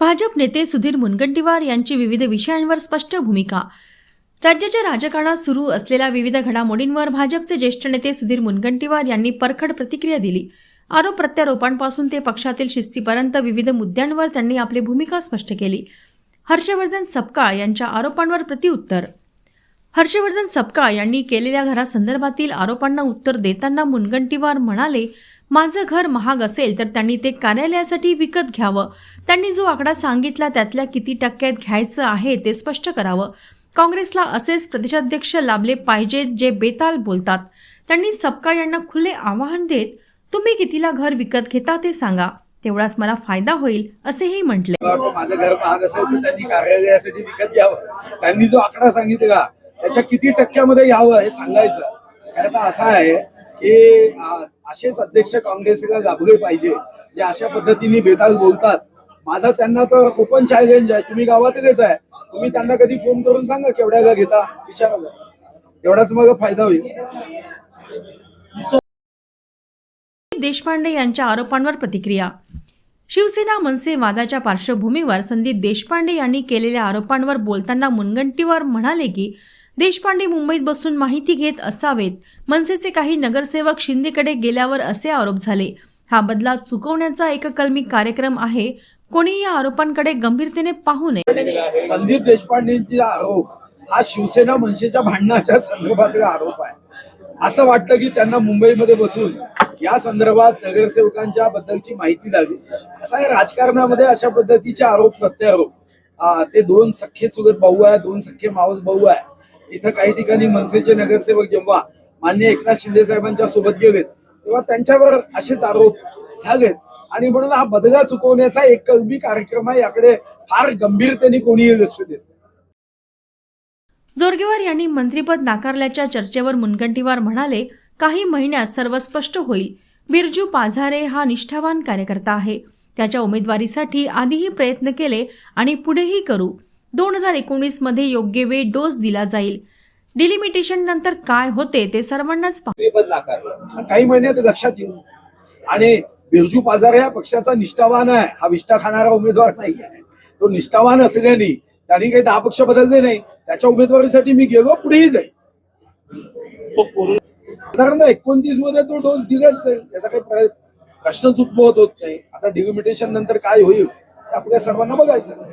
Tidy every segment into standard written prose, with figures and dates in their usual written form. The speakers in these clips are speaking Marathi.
भाजप नेते सुधीर मुनगंटीवार यांची विविध विषयांवर स्पष्ट भूमिका। राज्याच्या राजकारणात सुरू असलेल्या विविध घडामोडींवर भाजपचे ज्येष्ठ नेते सुधीर मुनगंटीवार यांनी परखड प्रतिक्रिया दिली। आरोप प्रत्यारोपांपासून ते पक्षातील शिस्तीपर्यंत विविध मुद्द्यांवर त्यांनी आपली भूमिका स्पष्ट केली। हर्षवर्धन सपकाळ यांच्या आरोपांवर प्रत्युत्तर। हर्षवर्धन सपकाळ यांनी केलेल्या घरासंदर्भातील आरोपांना उत्तर देताना मुनगंटीवार म्हणाले, माझं घर महाग असेल तर त्यांनी ते कार्यालयासाठी विकत घ्यावं। त्यांनी जो आकडा सांगितला त्यातल्या किती टक्क्यात घ्यायचं आहे ते स्पष्ट करावं। काँग्रेसला असेच प्रदेशाध्यक्ष लाभले पाहिजेत जे बेताल बोलतात। त्यांनी सपकाळ यांना खुले आवाहन देत, तुम्ही कितीला घर विकत घेता ते सांगा, तेवढाच मला फायदा होईल असेही म्हटले। माझं घर महाग असेल तर त्यांनी कार्यालयासाठी विकत घ्यावं। त्यांनी जो आकडा सांगितला त्याच्या किती टक्क्यामध्ये यावं हे सांगायचं। कारण असं आहे की असेच अध्यक्ष काँग्रेसला लाभले पाहिजे जे अशा पद्धतीने बेताल बोलतात। माझा त्यांना तर ओपन चॅलेंज आहे, तुम्ही गावातलेच आहे, तुम्ही त्यांना कधी फोन करून सांगा केवढ्याला घेता, विचारा, तेवढाच मग फायदा होईल। देशपांडे यांच्या आरोपांवर प्रतिक्रिया। शिवसेना मनसे वादाच्या पार्श्वभूमीवर संदीप देशपांडे यांनी केलेल्या आरोपांवर बोलताना मुनगंटीवार म्हणाले की देशपांडे मुंबईत बसून माहिती घेत असावेत। मनसेचे काही नगरसेवक शिंदेकडे गेल्यावर असे आरोप झाले। हा बदला चुकवण्याचा एक कलमी कार्यक्रम आहे, कोणी या आरोपांकडे गंभीरतेने पाहू नये। संदीप देशपांडेंचा आरोप हा शिवसेना मनसेच्या भांडणाच्या संदर्भातला आरोप आहे। असं वाटतं की त्यांना मुंबईमध्ये बसून या संदर्भात नगरसेवकांच्या बद्दलची माहिती द्यावी। असं आहे राजकारणामध्ये अशा पद्धतीचे आरोप प्रत्यारोप, ते दोन सख्खे चुलत भाऊ आहे, दोन सख्खे मावस भाऊ आहे। इथं काही ठिकाणी मनसेचे नगरसेवक जेव्हा मान्य एकनाथ शिंदे साहेबांच्या सोबत गेलेत तेव्हा त्यांच्यावर असेच आरोप झालेत आणि म्हणून हा बदला चुकवण्याचा एक कलमी कार्यक्रम आहे, याकडे फार गंभीरतेने कोणीही लक्ष देत। जोरगेवार यांनी मंत्रिपद नाकारल्याच्या चर्चेवर मुनगंटीवार म्हणाले, काही महिन्यात सर्व स्पष्ट होईल। बिरजू पाझारे हा निष्ठावान कार्यकर्ता आहे, त्याच्या उमेदवारीसाठी आधीही प्रयत्न केले आणि पुढेही करू। 2019 मध्ये योग्य वेळ डोस दिला जाईल। डिलिमिटेशन नंतर काय होते ते सर्वांनाच काही महिन्यात लक्षात येईल। आणि बिरजू पाझारे या पक्षाचा निष्ठावान आहे, हा विष्ठा खाणारा उमेदवार नाही आहे। तो निष्ठावान असल्याने त्यांनी काही 10 पक्ष बदलले नाही, त्याच्या उमेदवारीसाठी मी गेलो, पुढेही जाईल। साधारणतः 29 मध्ये तो डोस दिलाच आहे, याचा काही प्रश्न उद्भवत होत नाही। आता डिलिमिटेशन नंतर काय होईल ते आपल्या सर्वांना बघायचं।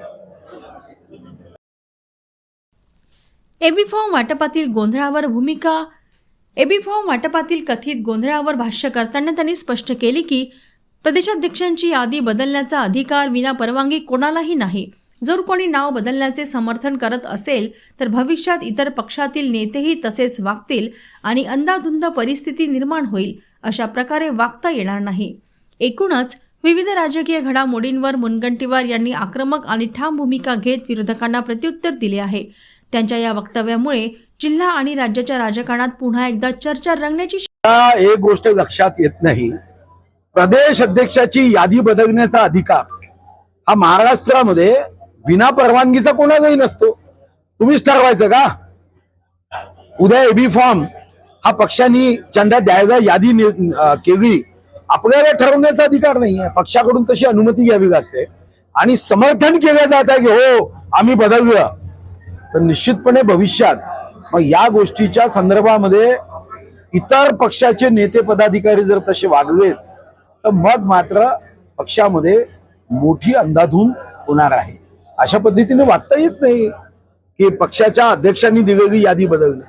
एबी फॉर्म वाटपातील गोंधळावर भूमिका। एबी फॉर्म वाटपातील कथित गोंधळावर भाष्य करताना त्यांनी स्पष्ट केले की प्रदेशाध्यक्षांची यादी बदलण्याचा अधिकार विना परवानगी कोणालाही नाही। जर कोणी नाव बदलण्याचे समर्थन करत असेल तर भविष्यात इतर पक्षातील नेतेही तसेच वागतील आणि अंधाधुंद परिस्थिती निर्माण होईल। अशा प्रकारे वागता येणार नाही। एकूणच विविध राजकीय घडामोडींवर मुनगंटीवार यांनी आक्रमक आणि ठाम भूमिका घेत विरोधकांना प्रत्युत्तर दिले आहे। त्यांच्या या वक्तव्यामुळे जिल्हा आणि राज्याच्या राजकारणात पुन्हा एकदा चर्चा रंगण्याची एक गोष्ट लक्षात येत नाही, प्रदेश अध्यक्षाची यादी बदलण्याचा अधिकार हा महाराष्ट्रामध्ये विना परवानगीचा कोणालाही नसतो। तुम्हीच ठरवायचं का? उद्या एबी फॉर्म हा पक्षांनी चंदा द्यायला यादी केली, आपल्याला ठरवण्याचा अधिकार नाही आहे। पक्षाकडून तशी अनुमती घ्यावी लागते आणि समर्थन केलं जात आहे की हो आम्ही बदललं, तर निश्चितपणे भविष्यात मग या गोष्टीच्या संदर्भामध्ये इतर पक्षाचे नेते पदाधिकारी जर तसे वागले तर मग मात्र पक्षामध्ये मोठी अंधाधुंद होणार आहे। अशा पद्धतीने वागता येत नाही की पक्षाच्या अध्यक्षांनी दिलेली यादी बदलणं।